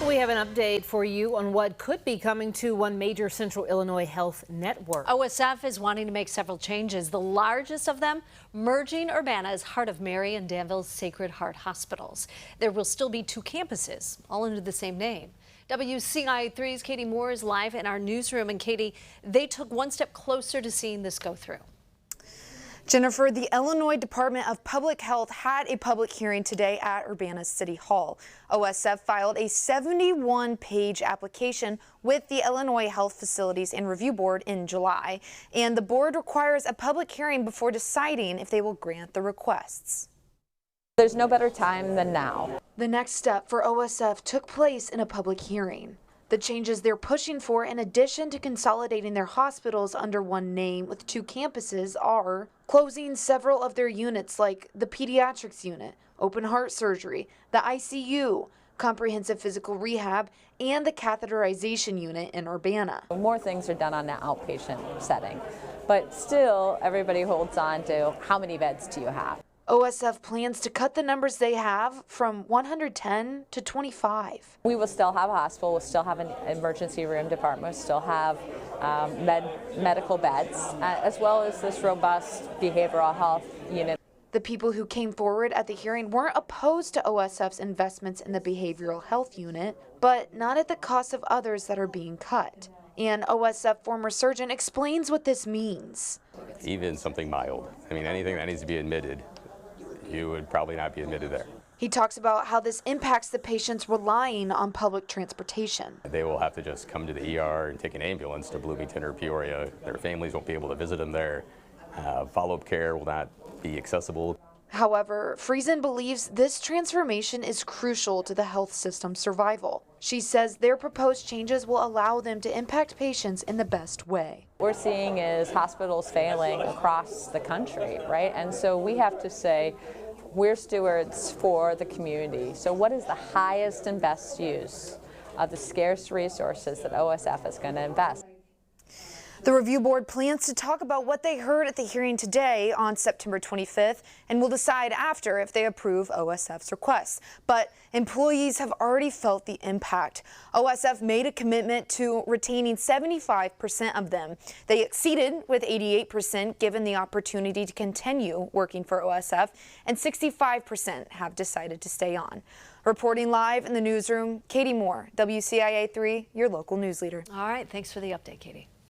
We have an update for you on what could be coming to one major Central Illinois health network. OSF is wanting to make several changes, the largest of them merging Urbana's Heart of Mary and Danville's Sacred Heart hospitals. There will still be two campuses, all under the same name. WCIA3's Katie Moore is live in our newsroom. And Katie, they took one step closer to seeing this go through. Jennifer, the Illinois Department of Public Health had a public hearing today at Urbana City Hall. OSF filed a 71-page application with the Illinois Health Facilities and Review Board in July, and the board requires a public hearing before deciding if they will grant the requests. There's no better time than now. The next step for OSF took place in a public hearing. The changes they're pushing for, in addition to consolidating their hospitals under one name with two campuses, are closing several of their units like the pediatrics unit, open heart surgery, the ICU, comprehensive physical rehab, and the catheterization unit in Urbana. More things are done on the outpatient setting, but still everybody holds on to how many beds do you have. OSF plans to cut the numbers they have from 110 to 25. We will still have a hospital, we'll still have an emergency room department, we'll still have medical beds, as well as this robust behavioral health unit. The people who came forward at the hearing weren't opposed to OSF's investments in the behavioral health unit, but not at the cost of others that are being cut. And OSF former surgeon explains what this means. Even something mild, I mean, anything that needs to be admitted, you would probably not be admitted there. He talks about how this impacts the patients relying on public transportation. They will have to just come to the ER and take an ambulance to Bloomington or Peoria. Their families won't be able to visit them there. Follow-up care will not be accessible. However, Friesen believes this transformation is crucial to the health system's survival. She says their proposed changes will allow them to impact patients in the best way. What we're seeing is hospitals failing across the country, right? And so we have to say, we're stewards for the community. So what is the highest and best use of the scarce resources that OSF is going to invest? The review board plans to talk about what they heard at the hearing today on September 25th and will decide after if they approve OSF's requests. But employees have already felt the impact. OSF made a commitment to retaining 75% of them. They exceeded with 88% given the opportunity to continue working for OSF, and 65% have decided to stay on. Reporting live in the newsroom, Katie Moore, WCIA3, your local news leader. All right, thanks for the update, Katie.